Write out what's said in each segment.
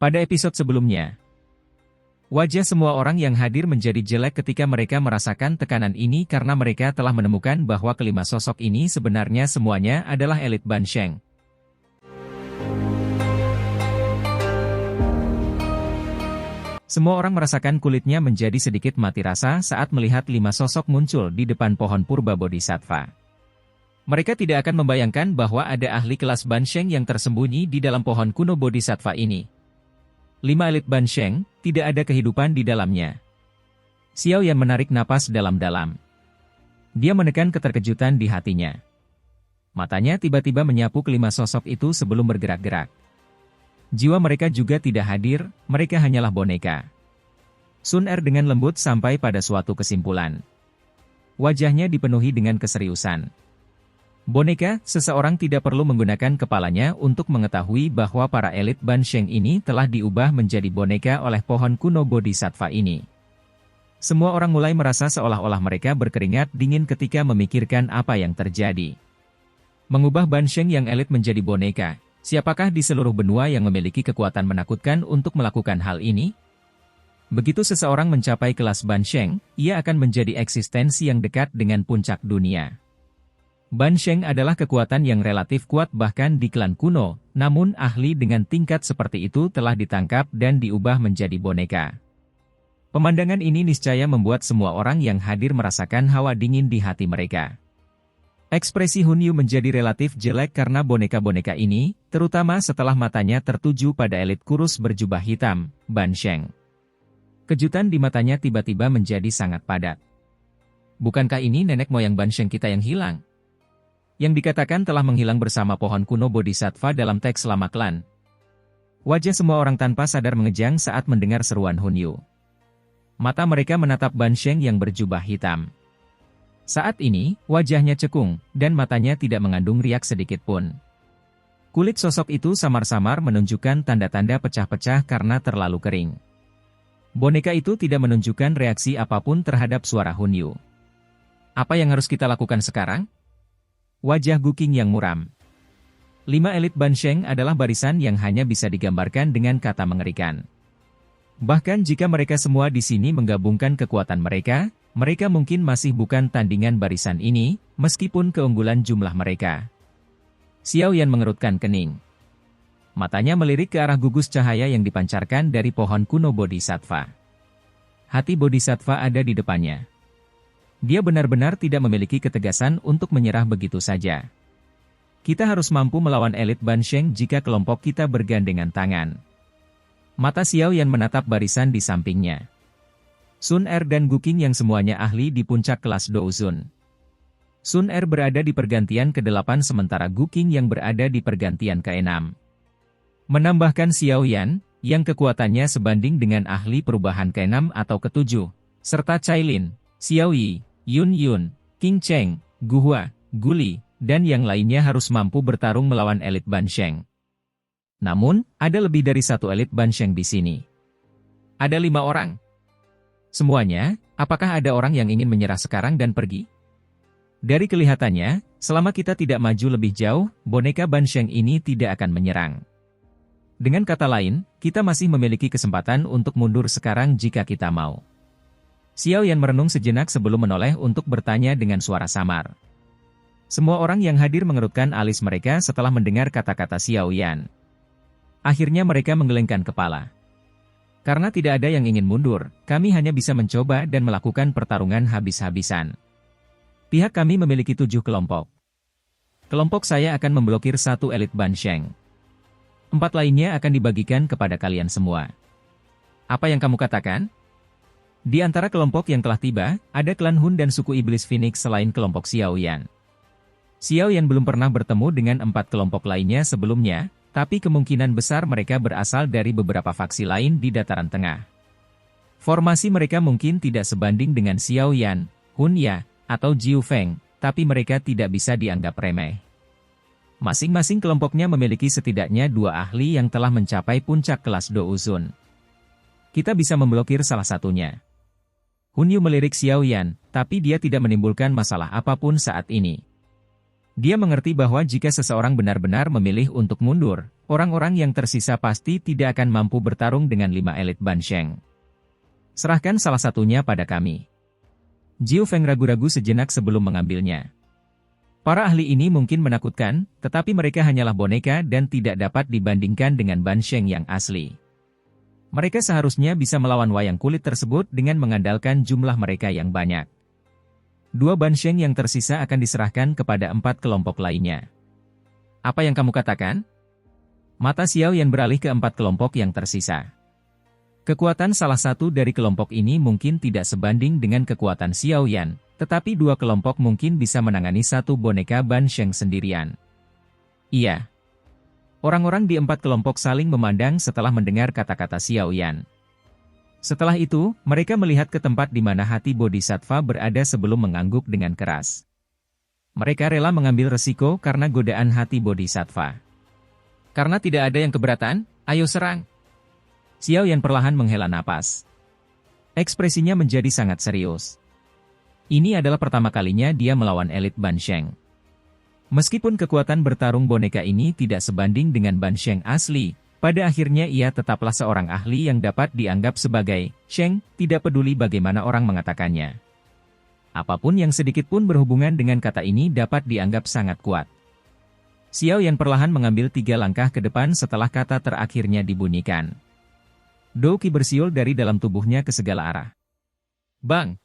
Pada episode sebelumnya, wajah semua orang yang hadir menjadi jelek ketika mereka merasakan tekanan ini karena mereka telah menemukan bahwa kelima sosok ini sebenarnya semuanya adalah elit Bansheng. Semua orang merasakan kulitnya menjadi sedikit mati rasa saat melihat 5 sosok muncul di depan pohon purba bodhisattva. Mereka tidak akan membayangkan bahwa ada ahli kelas Bansheng yang tersembunyi di dalam pohon kuno bodhisattva ini. 5 elit Bansheng, tidak ada kehidupan di dalamnya. Xiao Yan menarik napas dalam-dalam. Dia menekan keterkejutan di hatinya. Matanya tiba-tiba menyapu kelima sosok itu sebelum bergerak-gerak. Jiwa mereka juga tidak hadir, mereka hanyalah boneka. Sun Er dengan lembut sampai pada suatu kesimpulan. Wajahnya dipenuhi dengan keseriusan. Boneka, seseorang tidak perlu menggunakan kepalanya untuk mengetahui bahwa para elit Bansheng ini telah diubah menjadi boneka oleh pohon kuno bodhisattva ini. Semua orang mulai merasa seolah-olah mereka berkeringat dingin ketika memikirkan apa yang terjadi. Mengubah Bansheng yang elit menjadi boneka, siapakah di seluruh benua yang memiliki kekuatan menakutkan untuk melakukan hal ini? Begitu seseorang mencapai kelas Bansheng, ia akan menjadi eksistensi yang dekat dengan puncak dunia. Bansheng adalah kekuatan yang relatif kuat bahkan di klan kuno, namun ahli dengan tingkat seperti itu telah ditangkap dan diubah menjadi boneka. Pemandangan ini niscaya membuat semua orang yang hadir merasakan hawa dingin di hati mereka. Ekspresi Hun Yu menjadi relatif jelek karena boneka-boneka ini, terutama setelah matanya tertuju pada elit kurus berjubah hitam, Bansheng. Kejutan di matanya tiba-tiba menjadi sangat padat. Bukankah ini nenek moyang Bansheng kita yang hilang? Yang dikatakan telah menghilang bersama pohon kuno bodhisattva dalam teks Lama Klan. Wajah semua orang tanpa sadar mengejang saat mendengar seruan Hun Yu. Mata mereka menatap Bansheng yang berjubah hitam. Saat ini, wajahnya cekung, dan matanya tidak mengandung riak sedikit pun. Kulit sosok itu samar-samar menunjukkan tanda-tanda pecah-pecah karena terlalu kering. Boneka itu tidak menunjukkan reaksi apapun terhadap suara Hun Yu. Apa yang harus kita lakukan sekarang? Wajah Gu Qing yang muram. 5 elit Bansheng adalah barisan yang hanya bisa digambarkan dengan kata mengerikan. Bahkan jika mereka semua di sini menggabungkan kekuatan mereka, mereka mungkin masih bukan tandingan barisan ini, meskipun keunggulan jumlah mereka. Xiao Yan mengerutkan kening. Matanya melirik ke arah gugus cahaya yang dipancarkan dari pohon kuno bodhisattva. Hati bodhisattva ada di depannya. Dia benar-benar tidak memiliki ketegasan untuk menyerah begitu saja. Kita harus mampu melawan elit Bansheng jika kelompok kita bergandengan tangan. Mata Xiao Yan menatap barisan di sampingnya. Sun Er dan Gu Qing yang semuanya ahli di puncak kelas Douzun. Sun Er berada di pergantian ke-8 sementara Gu Qing yang berada di pergantian ke-6. Menambahkan Xiao Yan, yang kekuatannya sebanding dengan ahli perubahan ke-6 atau ke-7, serta Cailin, Xiao Yi, Yun Yun, Qing Cheng, Gu Hua, Gu Li, dan yang lainnya harus mampu bertarung melawan elit Bansheng. Namun, ada lebih dari satu elit Bansheng di sini. Ada 5 orang. Semuanya, apakah ada orang yang ingin menyerah sekarang dan pergi? Dari kelihatannya, selama kita tidak maju lebih jauh, boneka Bansheng ini tidak akan menyerang. Dengan kata lain, kita masih memiliki kesempatan untuk mundur sekarang jika kita mau. Xiao Yan merenung sejenak sebelum menoleh untuk bertanya dengan suara samar. Semua orang yang hadir mengerutkan alis mereka setelah mendengar kata-kata Xiao Yan. Akhirnya mereka menggelengkan kepala. Karena tidak ada yang ingin mundur, kami hanya bisa mencoba dan melakukan pertarungan habis-habisan. Pihak kami memiliki 7 kelompok. Kelompok saya akan memblokir 1 elit Bansheng. 4 lainnya akan dibagikan kepada kalian semua. Apa yang kamu katakan? Di antara kelompok yang telah tiba, ada klan Hun dan suku Iblis Phoenix selain kelompok Xiao Yan. Xiao Yan belum pernah bertemu dengan 4 kelompok lainnya sebelumnya, tapi kemungkinan besar mereka berasal dari beberapa faksi lain di dataran tengah. Formasi mereka mungkin tidak sebanding dengan Xiao Yan, Hun Ya, atau Jiu Feng, tapi mereka tidak bisa dianggap remeh. Masing-masing kelompoknya memiliki setidaknya 2 ahli yang telah mencapai puncak kelas Douzun. Kita bisa memblokir salah satunya. Hun Yu melirik Xiao Yan, tapi dia tidak menimbulkan masalah apapun saat ini. Dia mengerti bahwa jika seseorang benar-benar memilih untuk mundur, orang-orang yang tersisa pasti tidak akan mampu bertarung dengan 5 elit Ban Sheng. Serahkan salah satunya pada kami. Jiu Feng ragu-ragu sejenak sebelum mengambilnya. Para ahli ini mungkin menakutkan, tetapi mereka hanyalah boneka dan tidak dapat dibandingkan dengan Ban Sheng yang asli. Mereka seharusnya bisa melawan wayang kulit tersebut dengan mengandalkan jumlah mereka yang banyak. 2 Ban Sheng yang tersisa akan diserahkan kepada 4 kelompok lainnya. Apa yang kamu katakan? Mata Xiao Yan beralih ke 4 kelompok yang tersisa. Kekuatan salah satu dari kelompok ini mungkin tidak sebanding dengan kekuatan Xiao Yan, tetapi 2 kelompok mungkin bisa menangani 1 boneka Ban Sheng sendirian. Iya. Orang-orang di 4 kelompok saling memandang setelah mendengar kata-kata Xiao Yan. Setelah itu, mereka melihat ke tempat di mana hati Bodhisattva berada sebelum mengangguk dengan keras. Mereka rela mengambil resiko karena godaan hati Bodhisattva. Karena tidak ada yang keberatan, ayo serang. Xiao Yan perlahan menghela napas. Ekspresinya menjadi sangat serius. Ini adalah pertama kalinya dia melawan elit Ban Sheng. Meskipun kekuatan bertarung boneka ini tidak sebanding dengan Ban Sheng asli, pada akhirnya ia tetaplah seorang ahli yang dapat dianggap sebagai Sheng, tidak peduli bagaimana orang mengatakannya. Apapun yang sedikit pun berhubungan dengan kata ini dapat dianggap sangat kuat. Xiao Yan perlahan mengambil 3 langkah ke depan setelah kata terakhirnya dibunyikan. Douqi bersiul dari dalam tubuhnya ke segala arah. Bang!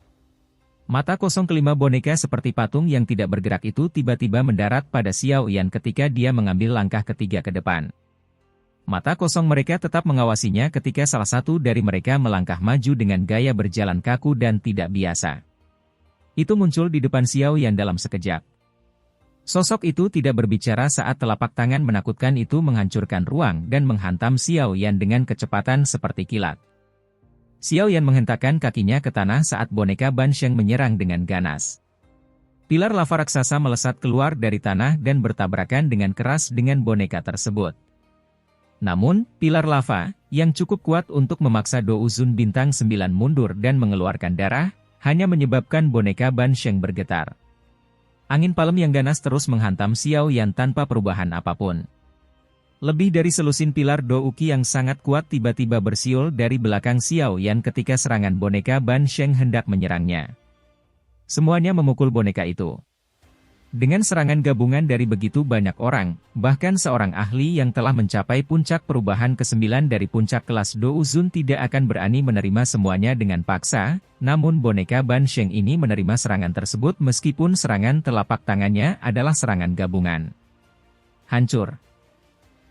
Mata kosong kelima boneka seperti patung yang tidak bergerak itu tiba-tiba mendarat pada Xiao Yan ketika dia mengambil langkah ketiga ke depan. Mata kosong mereka tetap mengawasinya ketika salah satu dari mereka melangkah maju dengan gaya berjalan kaku dan tidak biasa. Itu muncul di depan Xiao Yan dalam sekejap. Sosok itu tidak berbicara saat telapak tangan menakutkan itu menghancurkan ruang dan menghantam Xiao Yan dengan kecepatan seperti kilat. Xiao Yan menghentakkan kakinya ke tanah saat boneka Ban Sheng menyerang dengan ganas. Pilar lava raksasa melesat keluar dari tanah dan bertabrakan dengan keras dengan boneka tersebut. Namun, pilar lava, yang cukup kuat untuk memaksa Do Uzun bintang 9 mundur dan mengeluarkan darah, hanya menyebabkan boneka Ban Sheng bergetar. Angin palem yang ganas terus menghantam Xiao Yan tanpa perubahan apapun. Lebih dari selusin pilar Douqi yang sangat kuat tiba-tiba bersiul dari belakang Xiao Yan ketika serangan boneka Ban Sheng hendak menyerangnya. Semuanya memukul boneka itu. Dengan serangan gabungan dari begitu banyak orang, bahkan seorang ahli yang telah mencapai puncak perubahan ke-9 dari puncak kelas Do Uzun tidak akan berani menerima semuanya dengan paksa, namun boneka Ban Sheng ini menerima serangan tersebut meskipun serangan telapak tangannya adalah serangan gabungan. Hancur.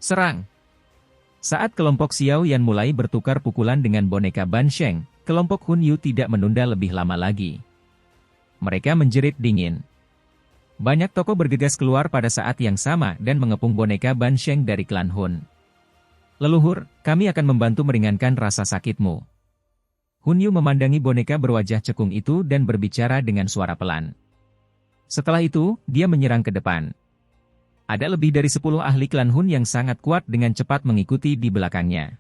Serang. Saat kelompok Xiao Yan mulai bertukar pukulan dengan boneka Ban Sheng, kelompok Hun Yu tidak menunda lebih lama lagi. Mereka menjerit dingin. Banyak tokoh bergegas keluar pada saat yang sama dan mengepung boneka Ban Sheng dari klan Hun. Leluhur, kami akan membantu meringankan rasa sakitmu. Hun Yu memandangi boneka berwajah cekung itu dan berbicara dengan suara pelan. Setelah itu, dia menyerang ke depan. Ada lebih dari 10 ahli klan Hun yang sangat kuat dengan cepat mengikuti di belakangnya.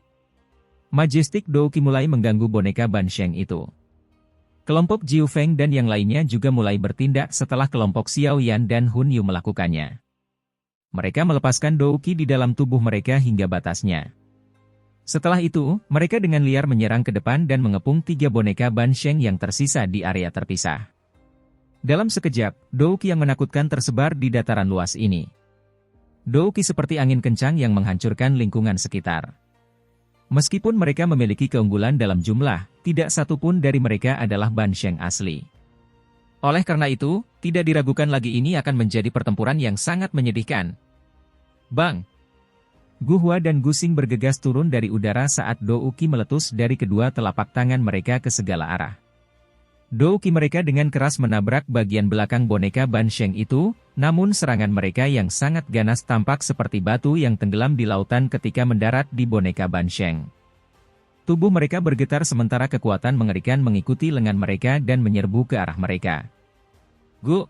Majestic Douqi mulai mengganggu boneka Ban Sheng itu. Kelompok Jiu Feng dan yang lainnya juga mulai bertindak setelah kelompok Xiao Yan dan Hun Yu melakukannya. Mereka melepaskan Douqi di dalam tubuh mereka hingga batasnya. Setelah itu, mereka dengan liar menyerang ke depan dan mengepung 3 boneka Ban Sheng yang tersisa di area terpisah. Dalam sekejap, Douqi yang menakutkan tersebar di dataran luas ini. Douqi seperti angin kencang yang menghancurkan lingkungan sekitar. Meskipun mereka memiliki keunggulan dalam jumlah, tidak satu pun dari mereka adalah Ban Sheng asli. Oleh karena itu, tidak diragukan lagi ini akan menjadi pertempuran yang sangat menyedihkan. Bang! Gu Hua dan Gu Xing bergegas turun dari udara saat Douqi meletus dari kedua telapak tangan mereka ke segala arah. Douqi mereka dengan keras menabrak bagian belakang boneka Ban Sheng itu, namun serangan mereka yang sangat ganas tampak seperti batu yang tenggelam di lautan ketika mendarat di boneka Ban Sheng. Tubuh mereka bergetar sementara kekuatan mengerikan mengikuti lengan mereka dan menyerbu ke arah mereka. Gu!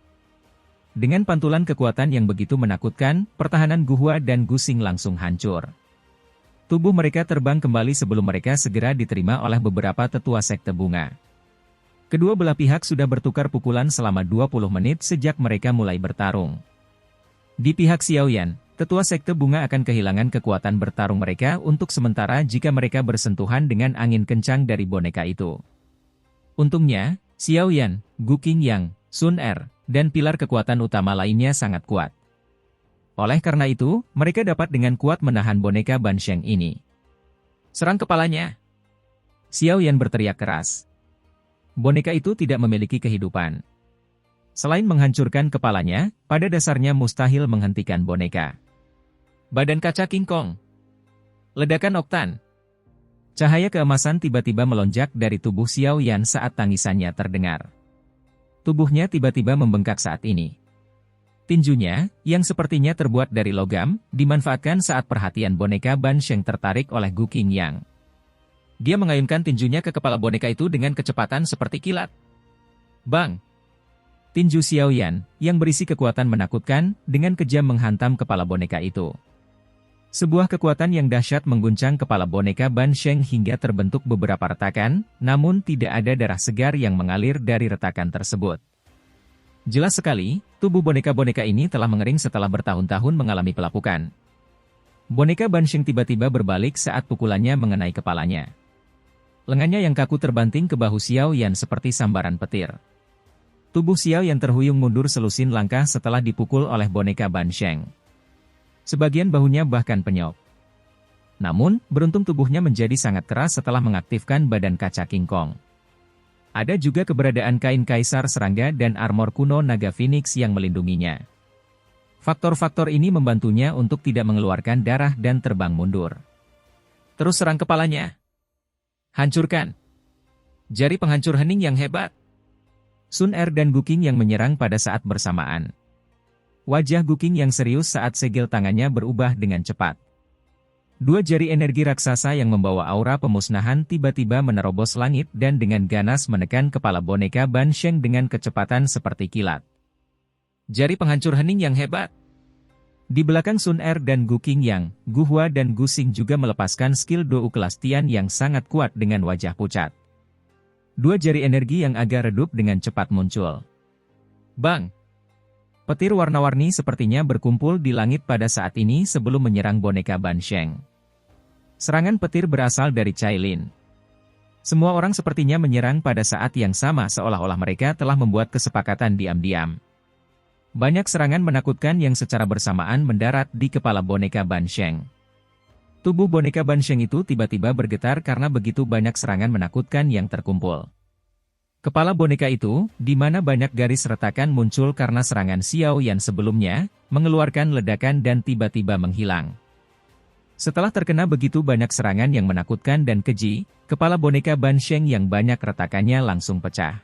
Dengan pantulan kekuatan yang begitu menakutkan, pertahanan Gu Hua dan Gu Xing langsung hancur. Tubuh mereka terbang kembali sebelum mereka segera diterima oleh beberapa tetua sekte bunga. Kedua belah pihak sudah bertukar pukulan selama 20 menit sejak mereka mulai bertarung. Di pihak Xiaoyan, tetua sekte bunga akan kehilangan kekuatan bertarung mereka untuk sementara jika mereka bersentuhan dengan angin kencang dari boneka itu. Untungnya, Xiaoyan, Gu Qingyang, Sun Er, dan pilar kekuatan utama lainnya sangat kuat. Oleh karena itu, mereka dapat dengan kuat menahan boneka Ban Sheng ini. Serang kepalanya! Xiaoyan berteriak keras. Boneka itu tidak memiliki kehidupan. Selain menghancurkan kepalanya, pada dasarnya mustahil menghentikan boneka. Badan kaca King Kong. Ledakan oktan. Cahaya keemasan tiba-tiba melonjak dari tubuh Xiaoyan saat tangisannya terdengar. Tubuhnya tiba-tiba membengkak saat ini. Tinjunya, yang sepertinya terbuat dari logam, dimanfaatkan saat perhatian boneka Ban Sheng tertarik oleh Gu Qingyang. Dia mengayunkan tinjunya ke kepala boneka itu dengan kecepatan seperti kilat. Bang! Tinju Xiaoyan, yang berisi kekuatan menakutkan, dengan kejam menghantam kepala boneka itu. Sebuah kekuatan yang dahsyat mengguncang kepala boneka Ban Sheng hingga terbentuk beberapa retakan, namun tidak ada darah segar yang mengalir dari retakan tersebut. Jelas sekali, tubuh boneka-boneka ini telah mengering setelah bertahun-tahun mengalami pelapukan. Boneka Ban Sheng tiba-tiba berbalik saat pukulannya mengenai kepalanya. Lengannya yang kaku terbanting ke bahu Xiaoyan seperti sambaran petir. Tubuh Xiaoyan terhuyung mundur selusin langkah setelah dipukul oleh boneka Ban Sheng. Sebagian bahunya bahkan penyok. Namun, beruntung tubuhnya menjadi sangat keras setelah mengaktifkan badan kaca King Kong. Ada juga keberadaan kain kaisar serangga dan armor kuno naga Phoenix yang melindunginya. Faktor-faktor ini membantunya untuk tidak mengeluarkan darah dan terbang mundur. Terus serang kepalanya. Hancurkan. Jari penghancur hening yang hebat. Sun Er dan Gu Qingyang yang menyerang pada saat bersamaan. Wajah Gu Qingyang yang serius saat segel tangannya berubah dengan cepat. Dua jari energi raksasa yang membawa aura pemusnahan tiba-tiba menerobos langit dan dengan ganas menekan kepala boneka Ban Sheng dengan kecepatan seperti kilat. Jari penghancur hening yang hebat. Di belakang Sun Er dan Gu Qingyang, Gu Hua dan Gu Xing juga melepaskan skill Dou kelas Tian yang sangat kuat dengan wajah pucat. Dua jari energi yang agak redup dengan cepat muncul. Bang! Petir warna-warni sepertinya berkumpul di langit pada saat ini sebelum menyerang boneka Ban Sheng. Serangan petir berasal dari Cailin. Semua orang sepertinya menyerang pada saat yang sama seolah-olah mereka telah membuat kesepakatan diam-diam. Banyak serangan menakutkan yang secara bersamaan mendarat di kepala boneka Ban Sheng. Tubuh boneka Ban Sheng itu tiba-tiba bergetar karena begitu banyak serangan menakutkan yang terkumpul. Kepala boneka itu, di mana banyak garis retakan muncul karena serangan Xiaoyan sebelumnya, mengeluarkan ledakan dan tiba-tiba menghilang. Setelah terkena begitu banyak serangan yang menakutkan dan keji, kepala boneka Ban Sheng yang banyak retakannya langsung pecah.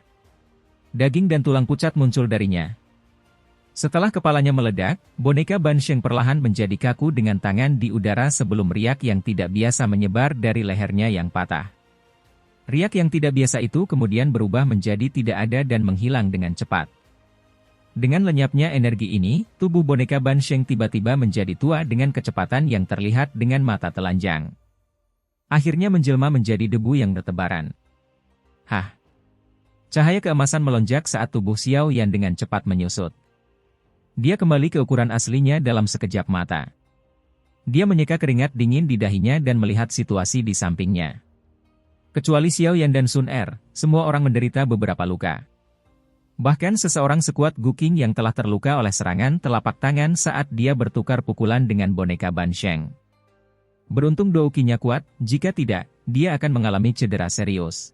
Daging dan tulang pucat muncul darinya. Setelah kepalanya meledak, boneka Ban Sheng perlahan menjadi kaku dengan tangan di udara sebelum riak yang tidak biasa menyebar dari lehernya yang patah. Riak yang tidak biasa itu kemudian berubah menjadi tidak ada dan menghilang dengan cepat. Dengan lenyapnya energi ini, tubuh boneka Ban Sheng tiba-tiba menjadi tua dengan kecepatan yang terlihat dengan mata telanjang. Akhirnya menjelma menjadi debu yang bertebaran. Hah! Cahaya keemasan melonjak saat tubuh Xiaoyan dengan cepat menyusut. Dia kembali ke ukuran aslinya dalam sekejap mata. Dia menyeka keringat dingin di dahinya dan melihat situasi di sampingnya. Kecuali Xiaoyan dan Sun Er, semua orang menderita beberapa luka. Bahkan seseorang sekuat Gu Qing yang telah terluka oleh serangan telapak tangan saat dia bertukar pukulan dengan boneka Ban Sheng. Beruntung Dou Qi-nya kuat, jika tidak, dia akan mengalami cedera serius.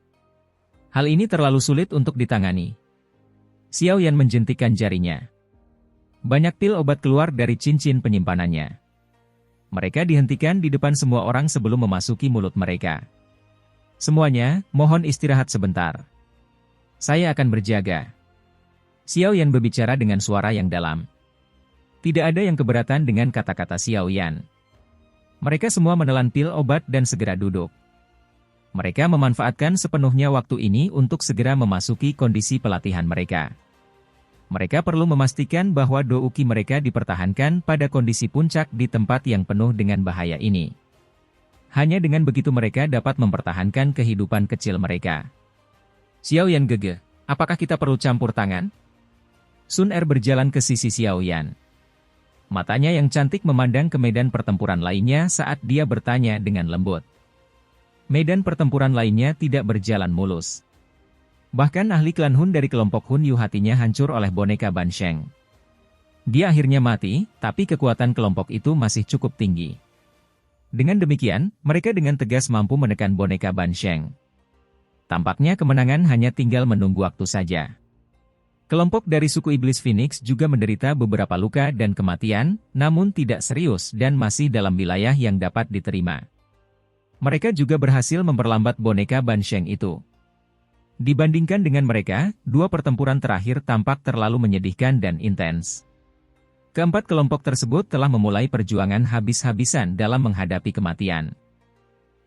Hal ini terlalu sulit untuk ditangani. Xiaoyan menjentikkan jarinya. Banyak pil obat keluar dari cincin penyimpanannya. Mereka dihentikan di depan semua orang sebelum memasuki mulut mereka. Semuanya, mohon istirahat sebentar. Saya akan berjaga. Xiaoyan berbicara dengan suara yang dalam. Tidak ada yang keberatan dengan kata-kata Xiaoyan. Mereka semua menelan pil obat dan segera duduk. Mereka memanfaatkan sepenuhnya waktu ini untuk segera memasuki kondisi pelatihan mereka. Mereka perlu memastikan bahwa Dou Qi mereka dipertahankan pada kondisi puncak di tempat yang penuh dengan bahaya ini. Hanya dengan begitu mereka dapat mempertahankan kehidupan kecil mereka. Xiaoyan gege, apakah kita perlu campur tangan? Sun Er berjalan ke sisi Xiaoyan. Matanya yang cantik memandang ke medan pertempuran lainnya saat dia bertanya dengan lembut. Medan pertempuran lainnya tidak berjalan mulus. Bahkan ahli klan Hun dari kelompok Hun Yu hatinya hancur oleh boneka Ban Sheng. Dia akhirnya mati, tapi kekuatan kelompok itu masih cukup tinggi. Dengan demikian, mereka dengan tegas mampu menekan boneka Ban Sheng. Tampaknya kemenangan hanya tinggal menunggu waktu saja. Kelompok dari suku Iblis Phoenix juga menderita beberapa luka dan kematian, namun tidak serius dan masih dalam wilayah yang dapat diterima. Mereka juga berhasil memperlambat boneka Ban Sheng itu. Dibandingkan dengan mereka, dua pertempuran terakhir tampak terlalu menyedihkan dan intens. Keempat kelompok tersebut telah memulai perjuangan habis-habisan dalam menghadapi kematian.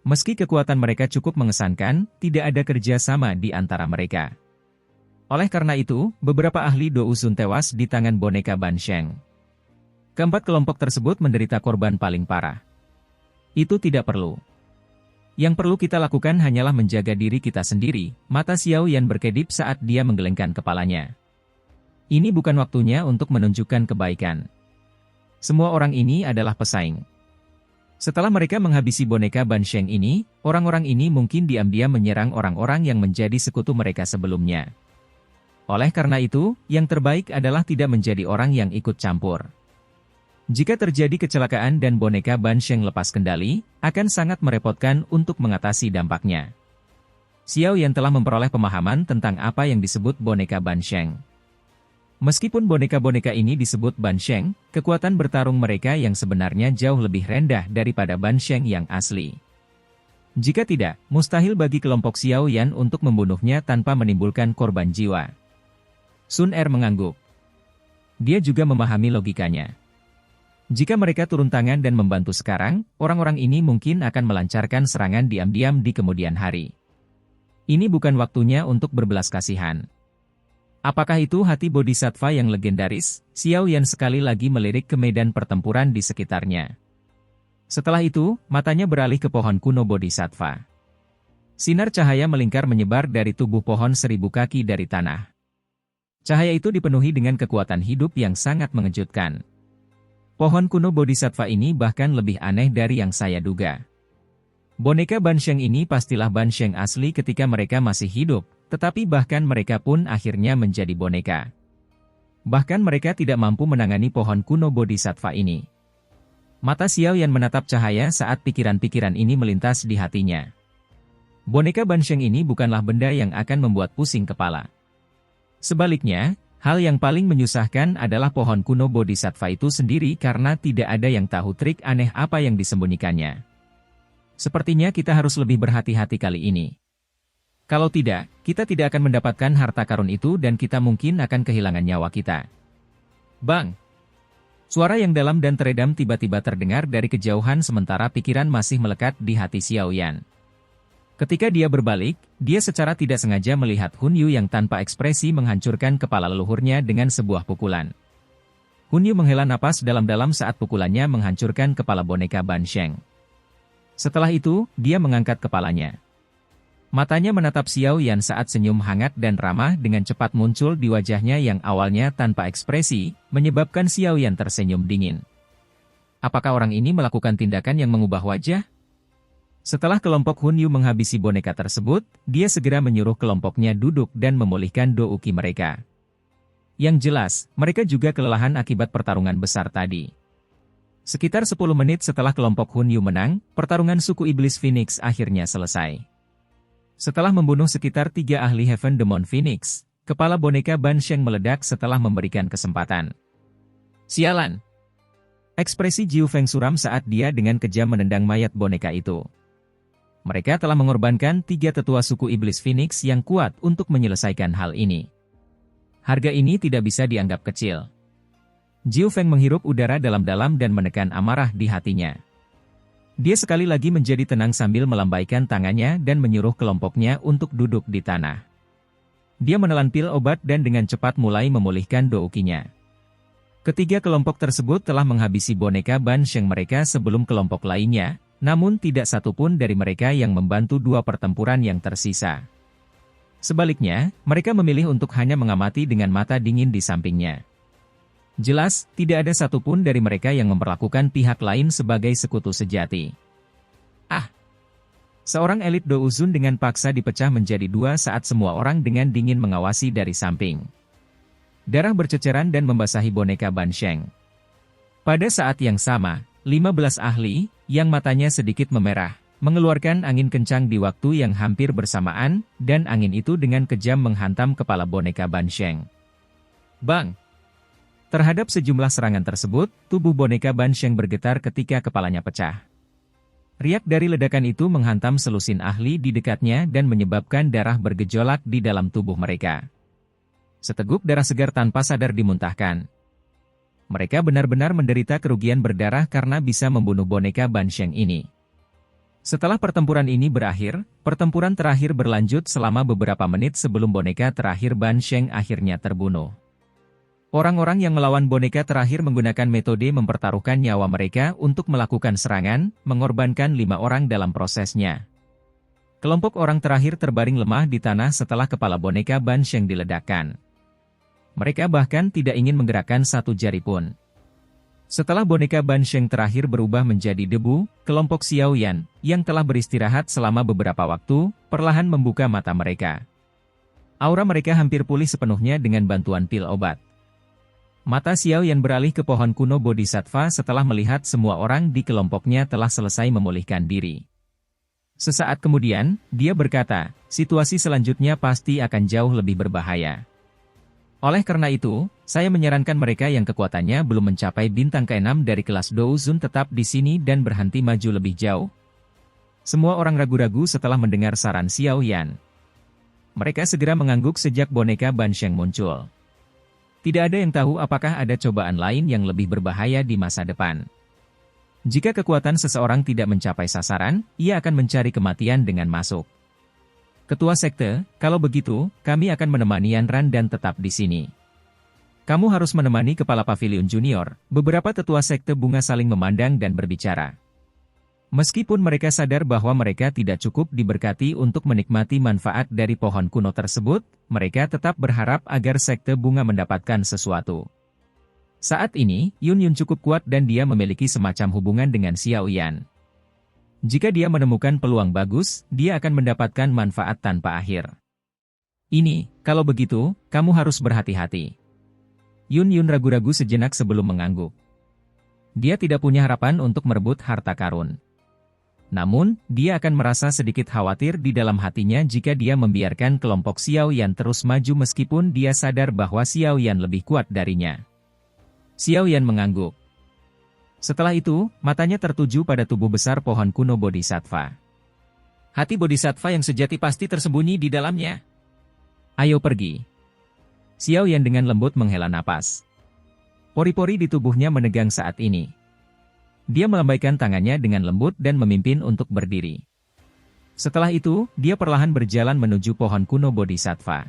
Meski kekuatan mereka cukup mengesankan, tidak ada kerjasama di antara mereka. Oleh karena itu, beberapa ahli Do Usun tewas di tangan boneka Ban Sheng. Keempat kelompok tersebut menderita korban paling parah. Itu tidak perlu. Yang perlu kita lakukan hanyalah menjaga diri kita sendiri, mata Xiao Yan berkedip saat dia menggelengkan kepalanya. Ini bukan waktunya untuk menunjukkan kebaikan. Semua orang ini adalah pesaing. Setelah mereka menghabisi boneka Ban Sheng ini, orang-orang ini mungkin diam-diam menyerang orang-orang yang menjadi sekutu mereka sebelumnya. Oleh karena itu, yang terbaik adalah tidak menjadi orang yang ikut campur. Jika terjadi kecelakaan dan boneka Ban Sheng lepas kendali, akan sangat merepotkan untuk mengatasi dampaknya. Xiao Yan telah memperoleh pemahaman tentang apa yang disebut boneka Ban Sheng. Meskipun boneka-boneka ini disebut Ban Sheng, kekuatan bertarung mereka yang sebenarnya jauh lebih rendah daripada Ban Sheng yang asli. Jika tidak, mustahil bagi kelompok Xiao Yan untuk membunuhnya tanpa menimbulkan korban jiwa. Sun Er mengangguk. Dia juga memahami logikanya. Jika mereka turun tangan dan membantu sekarang, orang-orang ini mungkin akan melancarkan serangan diam-diam di kemudian hari. Ini bukan waktunya untuk berbelas kasihan. Apakah itu hati Bodhisattva yang legendaris? Xiao Yan sekali lagi melirik ke medan pertempuran di sekitarnya. Setelah itu, matanya beralih ke pohon kuno Bodhisattva. Sinar cahaya melingkar menyebar dari tubuh pohon 1000 kaki dari tanah. Cahaya itu dipenuhi dengan kekuatan hidup yang sangat mengejutkan. Pohon kuno Bodhisattva ini bahkan lebih aneh dari yang saya duga. Boneka Ban Sheng ini pastilah Ban Sheng asli ketika mereka masih hidup, tetapi bahkan mereka pun akhirnya menjadi boneka. Bahkan mereka tidak mampu menangani pohon kuno Bodhisattva ini. Mata Xiao Yan menatap cahaya saat pikiran-pikiran ini melintas di hatinya. Boneka Ban Sheng ini bukanlah benda yang akan membuat pusing kepala. Sebaliknya, hal yang paling menyusahkan adalah pohon kuno Bodhisattva itu sendiri karena tidak ada yang tahu trik aneh apa yang disembunyikannya. Sepertinya kita harus lebih berhati-hati kali ini. Kalau tidak, kita tidak akan mendapatkan harta karun itu dan kita mungkin akan kehilangan nyawa kita. Bang! Suara yang dalam dan teredam tiba-tiba terdengar dari kejauhan sementara pikiran masih melekat di hati Xiao Yan. Ketika dia berbalik, dia secara tidak sengaja melihat Hun Yu yang tanpa ekspresi menghancurkan kepala leluhurnya dengan sebuah pukulan. Hun Yu menghela napas dalam-dalam saat pukulannya menghancurkan kepala boneka Ban Sheng. Setelah itu, dia mengangkat kepalanya. Matanya menatap Xiao Yan saat senyum hangat dan ramah dengan cepat muncul di wajahnya yang awalnya tanpa ekspresi, menyebabkan Xiao Yan tersenyum dingin. Apakah orang ini melakukan tindakan yang mengubah wajah? Setelah kelompok Hun Yu menghabisi boneka tersebut, dia segera menyuruh kelompoknya duduk dan memulihkan Do Uki mereka. Yang jelas, mereka juga kelelahan akibat pertarungan besar tadi. Sekitar 10 menit setelah kelompok Hun Yu menang, pertarungan suku Iblis Phoenix akhirnya selesai. Setelah membunuh sekitar 3 ahli Heaven Demon Phoenix, kepala boneka Ban Sheng meledak setelah memberikan kesempatan. Sialan! Ekspresi Jiu Feng suram saat dia dengan kejam menendang mayat boneka itu. Mereka telah mengorbankan 3 tetua suku Iblis Phoenix yang kuat untuk menyelesaikan hal ini. Harga ini tidak bisa dianggap kecil. Jiu Feng menghirup udara dalam-dalam dan menekan amarah di hatinya. Dia sekali lagi menjadi tenang sambil melambaikan tangannya dan menyuruh kelompoknya untuk duduk di tanah. Dia menelan pil obat dan dengan cepat mulai memulihkan Do Ukinya. Ketiga kelompok tersebut telah menghabisi boneka Ban Sheng mereka sebelum kelompok lainnya, namun tidak satupun dari mereka yang membantu 2 pertempuran yang tersisa. Sebaliknya, mereka memilih untuk hanya mengamati dengan mata dingin di sampingnya. Jelas, tidak ada satupun dari mereka yang memperlakukan pihak lain sebagai sekutu sejati. Ah! Seorang elit Douzun dengan paksa dipecah menjadi dua saat semua orang dengan dingin mengawasi dari samping. Darah berceceran dan membasahi boneka Ban Sheng. Pada saat yang sama, 15 ahli, yang matanya sedikit memerah, mengeluarkan angin kencang di waktu yang hampir bersamaan, dan angin itu dengan kejam menghantam kepala boneka Ban Sheng. Bang! Terhadap sejumlah serangan tersebut, tubuh boneka Ban Sheng bergetar ketika kepalanya pecah. Riak dari ledakan itu menghantam selusin ahli di dekatnya dan menyebabkan darah bergejolak di dalam tubuh mereka. Seteguk darah segar tanpa sadar dimuntahkan. Mereka benar-benar menderita kerugian berdarah karena bisa membunuh boneka Ban Sheng ini. Setelah pertempuran ini berakhir, pertempuran terakhir berlanjut selama beberapa menit sebelum boneka terakhir Ban Sheng akhirnya terbunuh. Orang-orang yang melawan boneka terakhir menggunakan metode mempertaruhkan nyawa mereka untuk melakukan serangan, mengorbankan 5 orang dalam prosesnya. Kelompok orang terakhir terbaring lemah di tanah setelah kepala boneka Ban Sheng diledakkan. Mereka bahkan tidak ingin menggerakkan satu jari pun. Setelah boneka Ban Sheng terakhir berubah menjadi debu, kelompok Xiao Yan, yang telah beristirahat selama beberapa waktu, perlahan membuka mata mereka. Aura mereka hampir pulih sepenuhnya dengan bantuan pil obat. Mata Xiao Yan beralih ke pohon kuno Bodhisattva setelah melihat semua orang di kelompoknya telah selesai memulihkan diri. Sesaat kemudian, dia berkata, situasi selanjutnya pasti akan jauh lebih berbahaya. Oleh karena itu, saya menyarankan mereka yang kekuatannya belum mencapai bintang ke-6 dari kelas Douzun tetap di sini dan berhenti maju lebih jauh. Semua orang ragu-ragu setelah mendengar saran Xiao Yan. Mereka segera mengangguk sejak boneka Ban Sheng muncul. Tidak ada yang tahu apakah ada cobaan lain yang lebih berbahaya di masa depan. Jika kekuatan seseorang tidak mencapai sasaran, ia akan mencari kematian dengan masuk. Ketua Sekte, kalau begitu, kami akan menemani Yanran dan tetap di sini. Kamu harus menemani Kepala Pavilion Junior. Beberapa tetua Sekte Bunga saling memandang dan berbicara. Meskipun mereka sadar bahwa mereka tidak cukup diberkati untuk menikmati manfaat dari pohon kuno tersebut, mereka tetap berharap agar Sekte Bunga mendapatkan sesuatu. Saat ini, Yun Yun cukup kuat dan dia memiliki semacam hubungan dengan Xiao Yan. Jika dia menemukan peluang bagus, dia akan mendapatkan manfaat tanpa akhir. Ini, kalau begitu, kamu harus berhati-hati. Yun Yun ragu-ragu sejenak sebelum mengangguk. Dia tidak punya harapan untuk merebut harta karun. Namun, dia akan merasa sedikit khawatir di dalam hatinya jika dia membiarkan kelompok Xiao Yan terus maju meskipun dia sadar bahwa Xiao Yan lebih kuat darinya. Xiao Yan mengangguk. Setelah itu, matanya tertuju pada tubuh besar pohon kuno Bodhisattva. Hati Bodhisattva yang sejati pasti tersembunyi di dalamnya. Ayo pergi. Xiao Yan dengan lembut menghela napas. Pori-pori di tubuhnya menegang saat ini. Dia melambaikan tangannya dengan lembut dan memimpin untuk berdiri. Setelah itu, dia perlahan berjalan menuju pohon kuno Bodhisattva.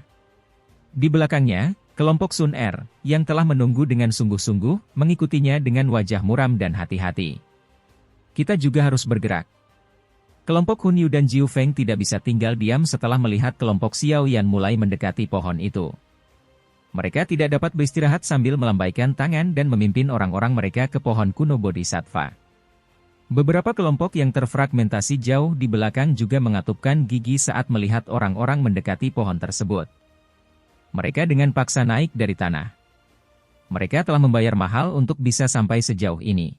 Di belakangnya, kelompok Sun Er, yang telah menunggu dengan sungguh-sungguh, mengikutinya dengan wajah muram dan hati-hati. Kita juga harus bergerak. Kelompok Hun Yu dan Jiu Feng tidak bisa tinggal diam setelah melihat kelompok Xiao Yan mulai mendekati pohon itu. Mereka tidak dapat beristirahat sambil melambaikan tangan dan memimpin orang-orang mereka ke pohon kuno Bodhisattva. Beberapa kelompok yang terfragmentasi jauh di belakang juga mengatupkan gigi saat melihat orang-orang mendekati pohon tersebut. Mereka dengan paksa naik dari tanah. Mereka telah membayar mahal untuk bisa sampai sejauh ini.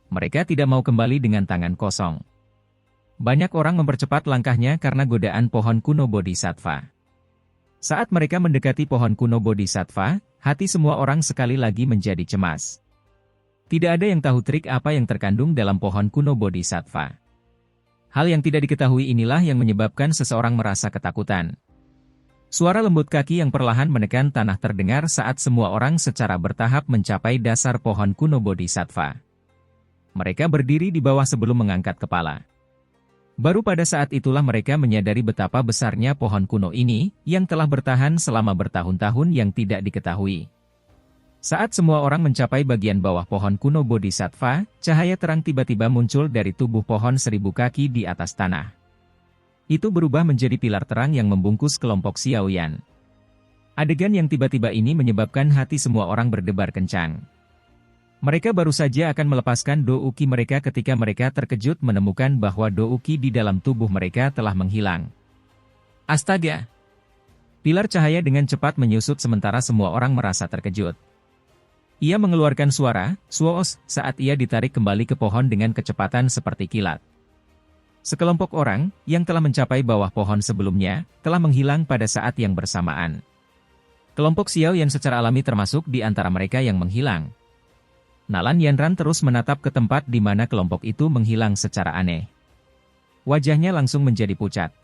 Mereka tidak mau kembali dengan tangan kosong. Banyak orang mempercepat langkahnya karena godaan pohon kuno Bodhisattva. Saat mereka mendekati pohon kuno Bodhisattva, hati semua orang sekali lagi menjadi cemas. Tidak ada yang tahu trik apa yang terkandung dalam pohon kuno Bodhisattva. Hal yang tidak diketahui inilah yang menyebabkan seseorang merasa ketakutan. Suara lembut kaki yang perlahan menekan tanah terdengar saat semua orang secara bertahap mencapai dasar pohon kuno Bodhisattva. Mereka berdiri di bawah sebelum mengangkat kepala. Baru pada saat itulah mereka menyadari betapa besarnya pohon kuno ini, yang telah bertahan selama bertahun-tahun yang tidak diketahui. Saat semua orang mencapai bagian bawah pohon kuno Bodhisattva, cahaya terang tiba-tiba muncul dari tubuh pohon 1000 kaki di atas tanah. Itu berubah menjadi pilar terang yang membungkus kelompok Xiao Yan. Adegan yang tiba-tiba ini menyebabkan hati semua orang berdebar kencang. Mereka baru saja akan melepaskan Douki mereka ketika mereka terkejut menemukan bahwa Douki di dalam tubuh mereka telah menghilang. Astaga! Pilar cahaya dengan cepat menyusut sementara semua orang merasa terkejut. Ia mengeluarkan suara, "Swoos," saat ia ditarik kembali ke pohon dengan kecepatan seperti kilat. Sekelompok orang, yang telah mencapai bawah pohon sebelumnya, telah menghilang pada saat yang bersamaan. Kelompok Xiao Yan secara alami termasuk di antara mereka yang menghilang. Nalan Yanran terus menatap ke tempat di mana kelompok itu menghilang secara aneh. Wajahnya langsung menjadi pucat.